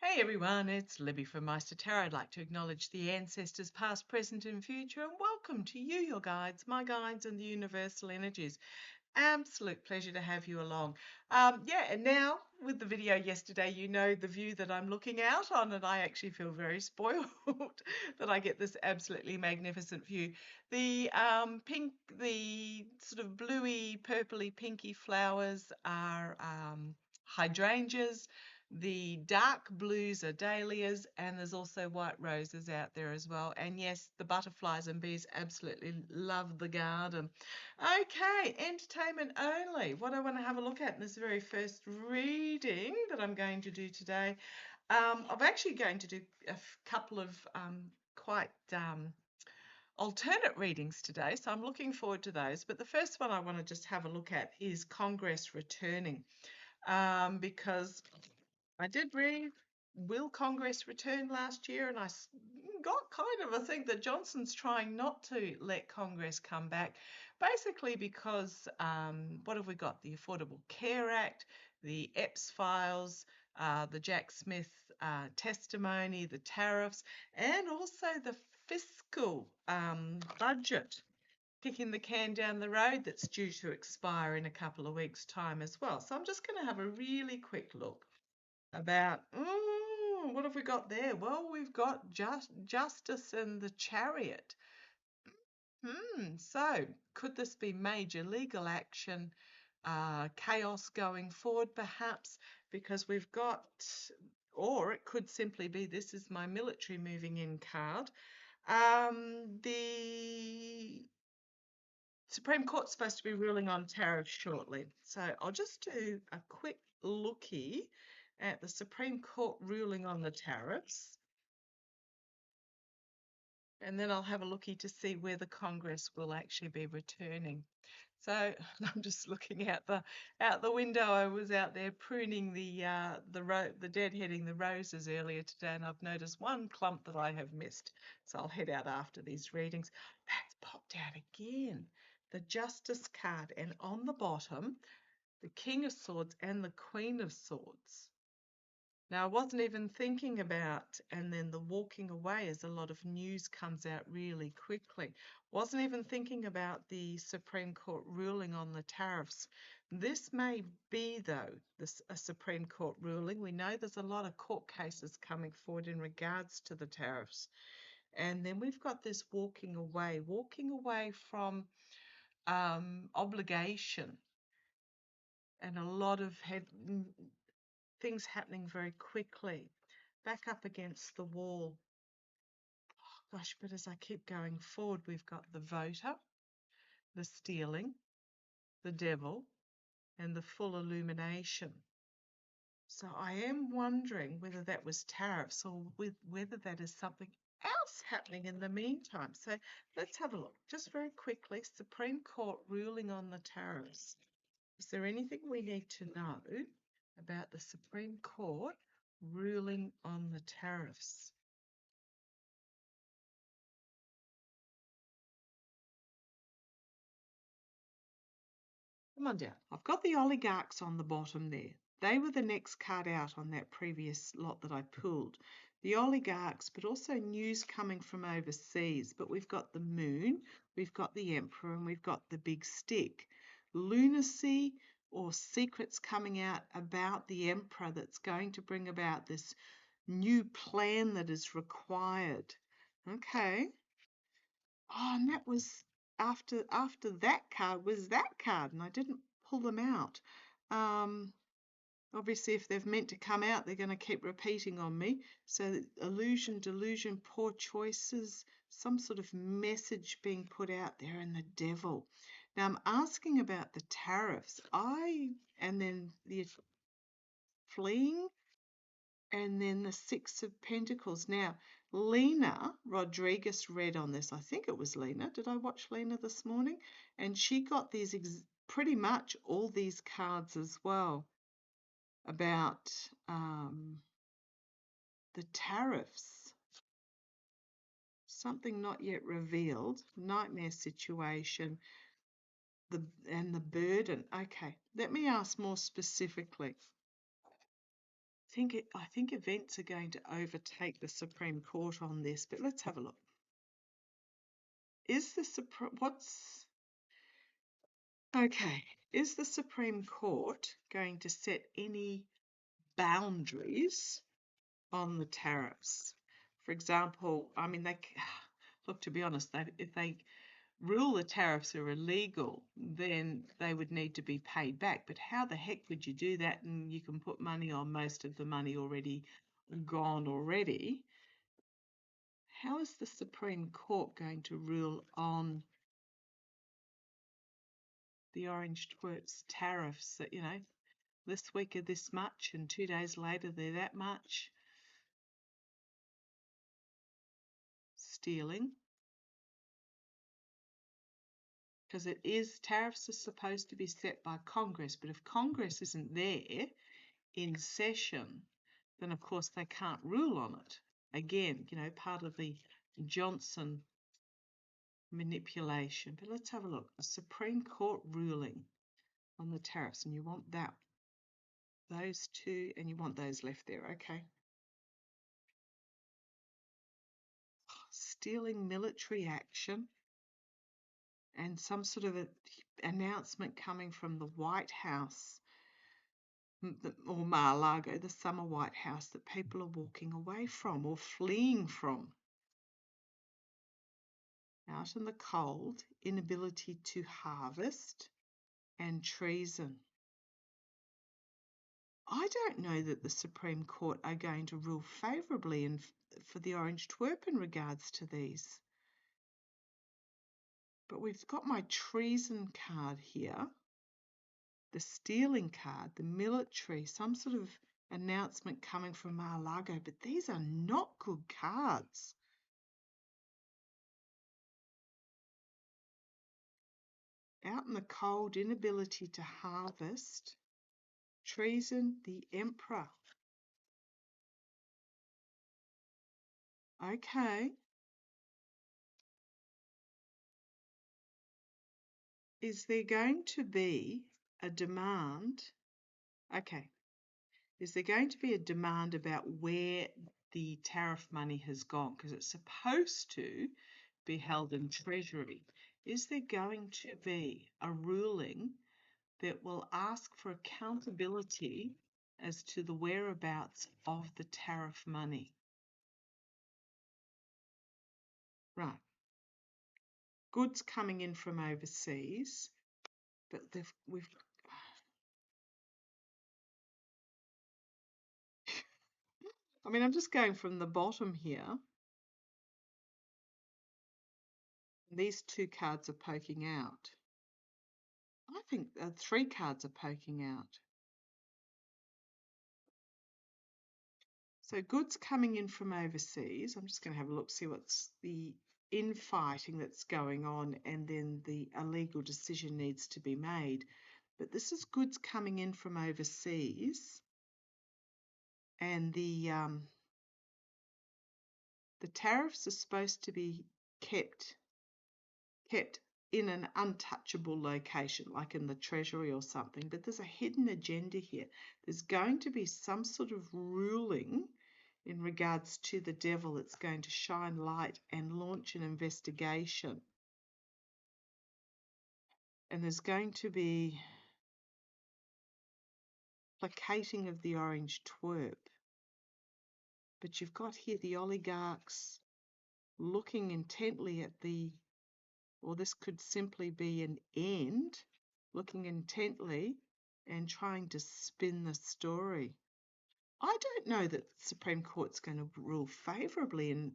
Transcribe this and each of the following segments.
Hey everyone, it's Libby from maighstirtarot. I'd like to acknowledge the ancestors past, present and future and welcome to you, your guides, my guides and the universal energies. Absolute pleasure to have you along. And now with the video yesterday, you know the view that I'm looking out on, and I actually feel very spoiled that I get this absolutely magnificent view. The the sort of bluey, purpley, pinky flowers are hydrangeas. The dark blues are dahlias, and there's also white roses out there as well. And yes, the butterflies and bees absolutely love the garden. Okay, entertainment only. What I want to have a look at in this very first reading that I'm going to do today, I'm actually going to do a couple of quite alternate readings today, so I'm looking forward to those. But the first one I want to just have a look at is Congress returning, because I did read Will Congress return last year, and I got kind of a thing that Johnson's trying not to let Congress come back, basically because what have we got? The Affordable Care Act, the Epps files, the Jack Smith testimony, the tariffs, and also the fiscal budget kicking the can down the road that's due to expire in a couple of weeks' time as well. So I'm just going to have a really quick look about what have we got there? Well, we've got Justice and the Chariot. So could this be major legal action, chaos going forward perhaps, because we've got, or it could simply be this is my military moving in card. The Supreme Court's supposed to be ruling on tariffs shortly. So I'll just do a quick lookie at the Supreme Court ruling on the tariffs. And then I'll have a lookie to see where the Congress will actually be returning. So I'm just looking out the window. I was out there pruning the deadheading the roses earlier today, and I've noticed one clump that I have missed. So I'll head out after these readings. That's popped out again. The Justice card, and on the bottom, the King of Swords and the Queen of Swords. Now, I wasn't even thinking about, and then the walking away as a lot of news comes out really quickly. Wasn't even thinking about the Supreme Court ruling on the tariffs. This may be, though, a Supreme Court ruling. We know there's a lot of court cases coming forward in regards to the tariffs. And then we've got this walking away from obligation, and a lot of things happening very quickly. Back up against the wall. Oh, gosh, but as I keep going forward, we've got the voter, the stealing, the devil, and the full illumination. So I am wondering whether that was tariffs or whether that is something else happening in the meantime. So let's have a look. Just very quickly, Supreme Court ruling on the tariffs. Is there anything we need to know about the Supreme Court ruling on the tariffs? Come on down. I've got the oligarchs on the bottom there. They were the next card out on that previous lot that I pulled. The oligarchs, but also news coming from overseas. But we've got the moon, we've got the emperor, and we've got the big stick. Lunacy or secrets coming out about the emperor that's going to bring about this new plan that is required. Okay. Oh, and that was after that card was that card, and I didn't pull them out. Obviously, if they've meant to come out, they're going to keep repeating on me. So illusion, delusion, poor choices, some sort of message being put out there, and the devil. Now I'm asking about the tariffs. And then the fleeing, and then the Six of Pentacles. Now, Lena Rodriguez read on this. I think it was Lena. Did I watch Lena this morning? And she got these pretty much all these cards as well about the tariffs. Something not yet revealed. Nightmare situation. And the burden. Okay, let me ask more specifically. I think events are going to overtake the Supreme Court on this, but let's have a look. Is the Supreme Court going to set any boundaries on the tariffs? For example, I mean, look, to be honest, if they rule the tariffs are illegal, then they would need to be paid back. But how the heck would you do that? And you can put money on most of the money already gone already. How is the Supreme Court going to rule on the orange twerps tariffs that, this week are this much and 2 days later they're that much? Stealing. Because tariffs are supposed to be set by Congress, but if Congress isn't there in session, then of course they can't rule on it. Again, part of the Johnson manipulation. But let's have a look. A Supreme Court ruling on the tariffs, and you want those two, and you want those left there. Okay. Stealing military action and some sort of announcement coming from the White House or Mar-a-Lago, the summer White House, that people are walking away from or fleeing from. Out in the cold, inability to harvest, and treason. I don't know that the Supreme Court are going to rule favourably for the orange twerp in regards to these. But we've got my treason card here, the stealing card, the military, some sort of announcement coming from Mar-a-Lago, but these are not good cards. Out in the cold, inability to harvest, treason, the Emperor. Okay. Is there going to be a demand? Okay. Is there going to be a demand about where the tariff money has gone? Because it's supposed to be held in Treasury. Is there going to be a ruling that will ask for accountability as to the whereabouts of the tariff money? Right. Goods coming in from overseas, but we've I mean, I'm just going from the bottom here. These two cards are poking out. I think 3 cards are poking out. So goods coming in from overseas. I'm just going to have a look, see what's the infighting that's going on, and then the illegal decision needs to be made. But this is goods coming in from overseas, and the tariffs are supposed to be kept in an untouchable location, like in the Treasury or something. But there's a hidden agenda here. There's going to be some sort of ruling in regards to the devil that's going to shine light and launch an investigation. And there's going to be placating of the orange twerp. But you've got here the oligarchs looking intently at or this could simply be an end, looking intently and trying to spin the story. I don't know that the Supreme Court's going to rule favourably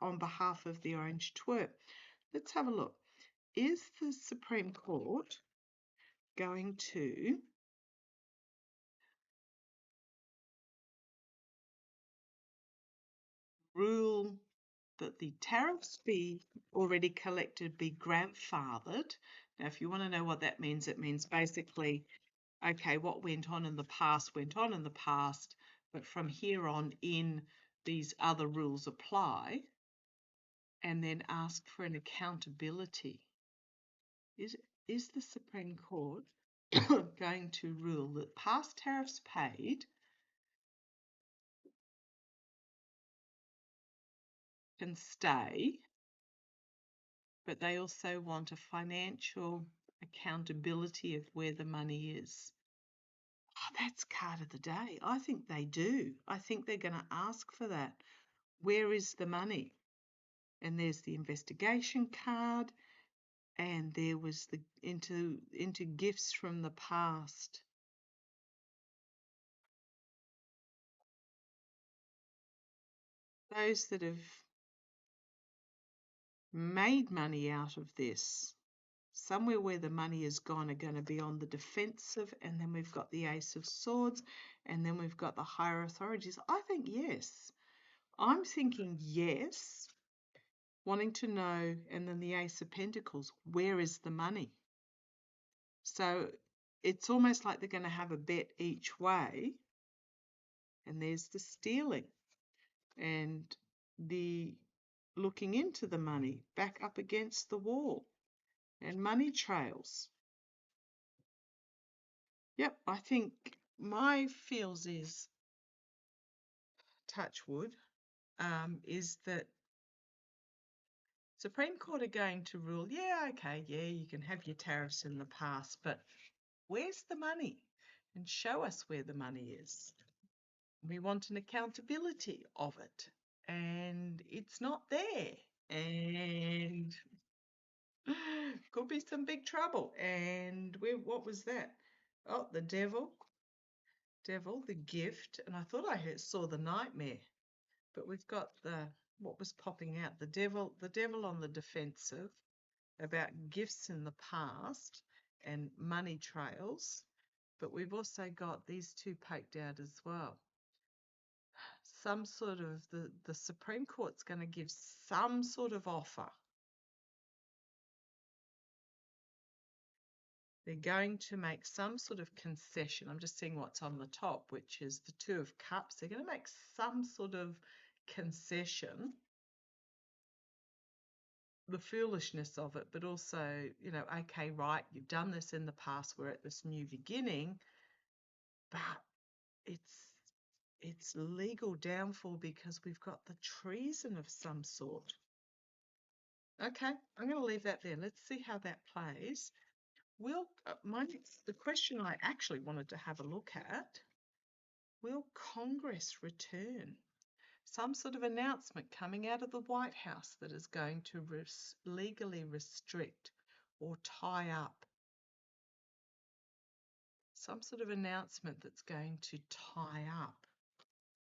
on behalf of the orange twerp. Let's have a look. Is the Supreme Court going to rule that the tariffs be already collected be grandfathered? Now, if you want to know what that means, it means basically, okay, what went on in the past went on in the past, but from here on in, these other rules apply, and then ask for an accountability. Is the Supreme Court going to rule that past tariffs paid can stay, but they also want a financial accountability of where the money is. Oh, that's card of the day. I think they do. I think they're going to ask for that. Where is the money? And there's the investigation card, and there was the into gifts from the past. Those that have made money out of this, somewhere where the money has gone, are going to be on the defensive. And then we've got the Ace of Swords, and then we've got the higher authorities. I think yes. I'm thinking yes, wanting to know, and then the Ace of Pentacles, where is the money? So it's almost like they're going to have a bet each way. And there's the stealing and the looking into the money back up against the wall and money trails. Yep, I think my feels is, touch wood, is that Supreme Court are going to rule, yeah, okay, yeah, you can have your tariffs in the past, but where's the money? And show us where the money is. We want an accountability of it, and it's not there, and could be some big trouble. And what was that? Oh, the devil, the gift, and I thought I saw the nightmare, but we've got what was popping out, the devil on the defensive about gifts in the past and money trails, but we've also got these two poked out as well. Some sort of, the Supreme Court's going to give some sort of offer. They're going to make some sort of concession. I'm just seeing what's on the top, which is the Two of Cups. They're going to make some sort of concession. The foolishness of it, but also, you know, okay, right, you've done this in the past, we're at this new beginning, but it's legal downfall because we've got the treason of some sort. Okay, I'm going to leave that there. Let's see how that plays. The question I actually wanted to have a look at, will Congress return? Some sort of announcement coming out of the White House that is going to legally restrict or tie up. Some sort of announcement that's going to tie up.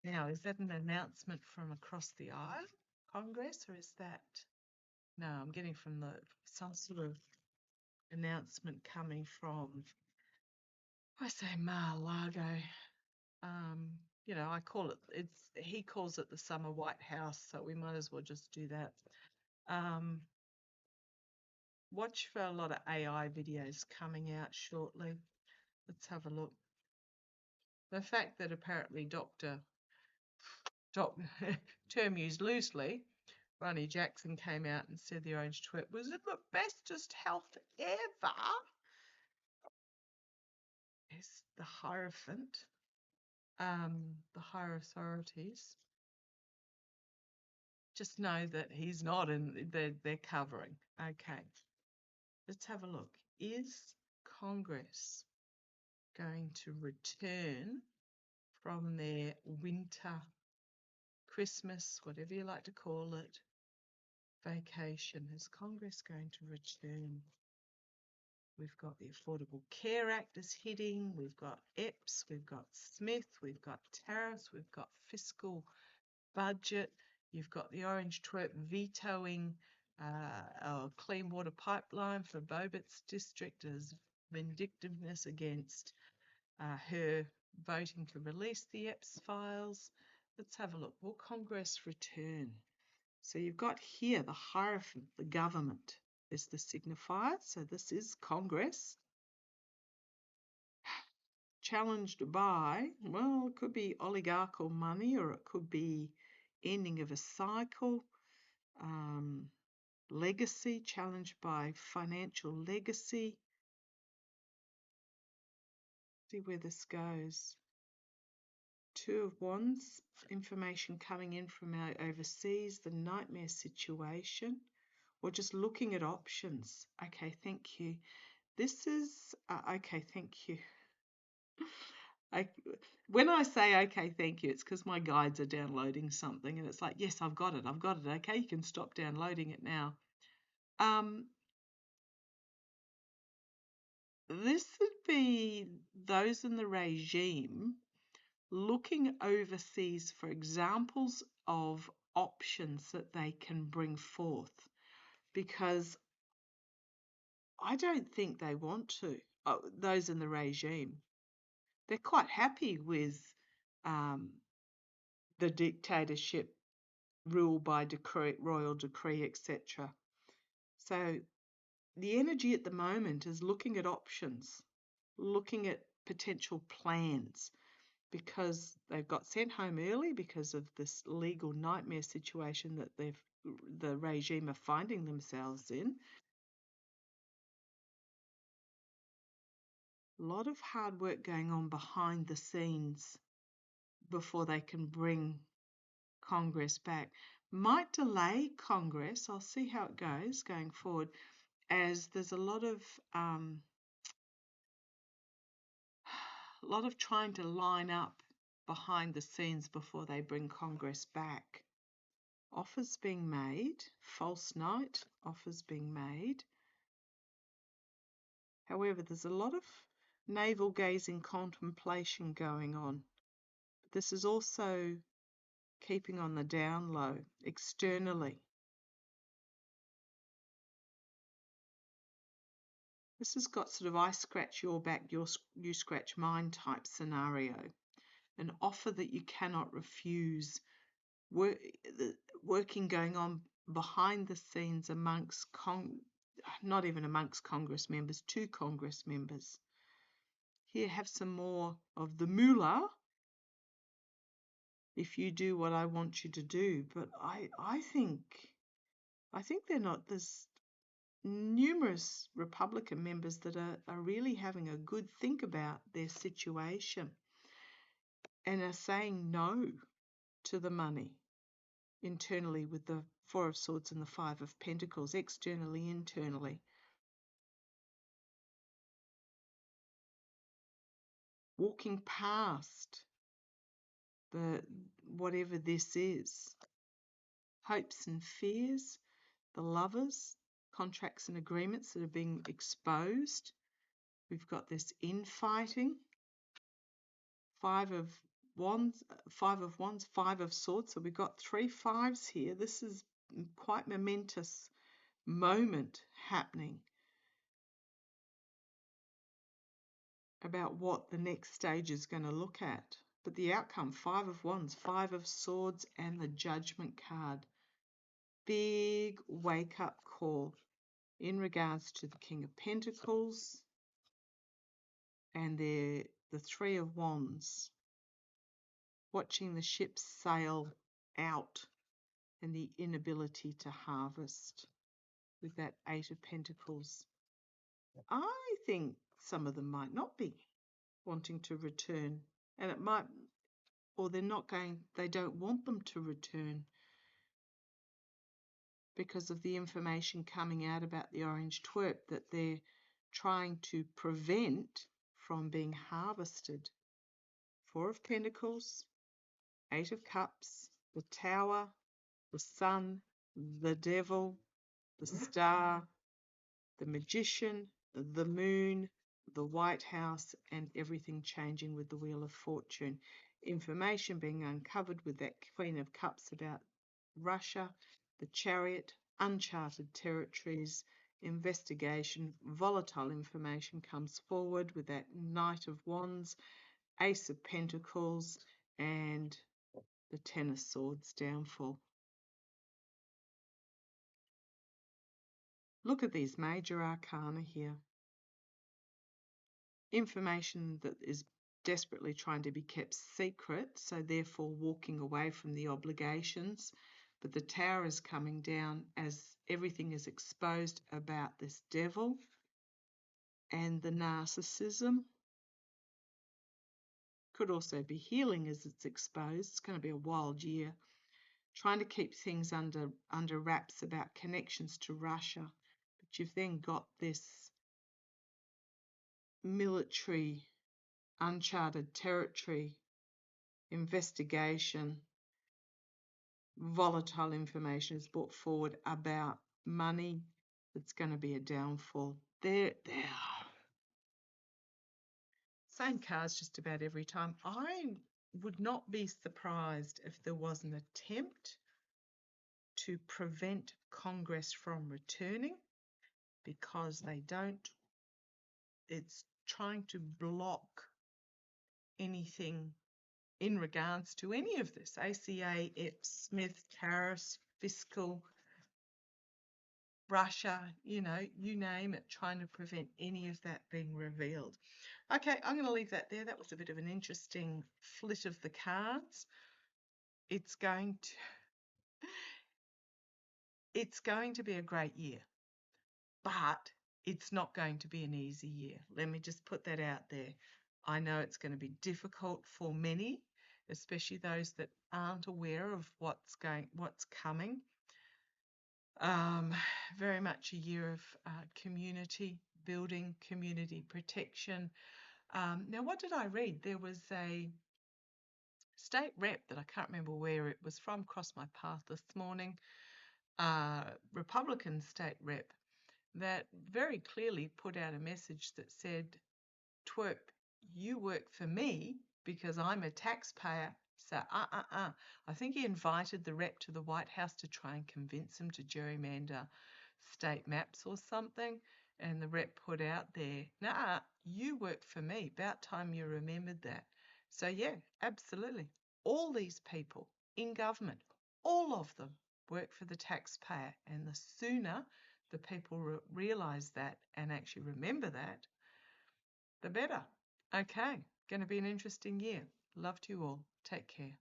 Now, is that an announcement from across the aisle, Congress, or is that... No, I'm getting from some sort of announcement coming from, I say Mar-a-Lago. You know, he calls it the Summer White House, so we might as well just do that. Watch for a lot of AI videos coming out shortly. Let's have a look. The fact that apparently term used loosely, Ronnie Jackson came out and said the orange twit was the bestest health ever. Yes, the Hierophant, the higher authorities. Just know that he's not, and they're covering. Okay, let's have a look. Is Congress going to return from their winter, Christmas, whatever you like to call it, vacation? Is Congress going to return? We've got the Affordable Care Act is hitting. We've got EPS. We've got Smith. We've got tariffs. We've got fiscal budget. You've got the orange twerp vetoing a clean water pipeline for Bobit's district as vindictiveness against her voting to release the EPS files. Let's have a look. Will Congress return? So you've got here the Hierophant, the government is the signifier. So this is Congress. Challenged by, well, it could be oligarchical money, or it could be ending of a cycle, legacy, challenged by financial legacy. See where this goes. Two of Wands, information coming in from our overseas, the nightmare situation, or just looking at options. Okay, thank you. This is, okay, thank you. I, when I say okay, thank you, it's because my guides are downloading something and it's like, yes, I've got it. Okay, you can stop downloading it now. This would be those in the regime looking overseas for examples of options that they can bring forth, because I don't think they want to. Those in the regime, they're quite happy with the dictatorship, rule by decree, royal decree, etc. So the energy at the moment is looking at options, looking at potential plans, because they've got sent home early because of this legal nightmare situation that the regime are finding themselves in. A lot of hard work going on behind the scenes before they can bring Congress back. Might delay Congress. I'll see how it goes going forward, as there's a lot of trying to line up behind the scenes before they bring Congress back. Offers being made, false knight, offers being made. However, there's a lot of navel-gazing contemplation going on. This is also keeping on the down low externally. This has got sort of I scratch your back, you scratch mine type scenario. An offer that you cannot refuse. Working going on behind the scenes amongst not even amongst Congress members, 2 Congress members. Here, have some more of the moolah if you do what I want you to do. But I think they're not. There's numerous Republican members that are really having a good think about their situation and are saying no to the money internally, with the 4 of Swords and the 5 of Pentacles, externally, internally. Walking past whatever this is. Hopes and fears, the Lovers, contracts and agreements that are being exposed. We've got this infighting. 5 of Wands, 5 of Swords. So we've got 3 5s here. This is quite momentous moment happening about what the next stage is going to look at. But the outcome, 5 of Wands, 5 of Swords, and the Judgment card. Big wake-up call in regards to the King of Pentacles and the 3 of Wands. Watching the ship sail out and the inability to harvest with that 8 of Pentacles. I think some of them might not be wanting to return, and it might, or they don't want them to return because of the information coming out about the orange twerp that they're trying to prevent from being harvested. 4 of Pentacles, 8 of Cups, the Tower, the Sun, the Devil, the Star, the Magician, the Moon, the White House, and everything changing with the Wheel of Fortune. Information being uncovered with that Queen of Cups about Russia, the Chariot, uncharted territories, investigation, volatile information comes forward with that Knight of Wands, Ace of Pentacles, and the 10 of Swords downfall. Look at these major arcana here. Information that is desperately trying to be kept secret, so therefore walking away from the obligations. But the Tower is coming down as everything is exposed about this devil and the narcissism. could also be healing as it's exposed. It's going to be a wild year. Trying to keep things under wraps about connections to Russia. But you've then got this military, uncharted territory, investigation, volatile information is brought forward about money. That's going to be a downfall. There. Same cards just about every time. I would not be surprised if there was an attempt to prevent Congress from returning because they don't. It's trying to block anything in regards to any of this. ACA, Smith, tariffs, fiscal, Russia, you name it, trying to prevent any of that being revealed. Okay, I'm going to leave that there. That was a bit of an interesting flit of the cards. It's going to be a great year, but it's not going to be an easy year. Let me just put that out there. I know it's going to be difficult for many, especially those that aren't aware of what's coming. Very much a year of community building, community protection. Now, what did I read? There was a state rep that I can't remember where it was from, crossed my path this morning, Republican state rep, that very clearly put out a message that said, twerp, you work for me because I'm a taxpayer. So, I think he invited the rep to the White House to try and convince him to gerrymander state maps or something. And the rep put out there, nah, you work for me. About time you remembered that. So, yeah, absolutely. All these people in government, all of them work for the taxpayer. And the sooner the people realise that and actually remember that, the better. Okay, going to be an interesting year. Love to you all. Take care.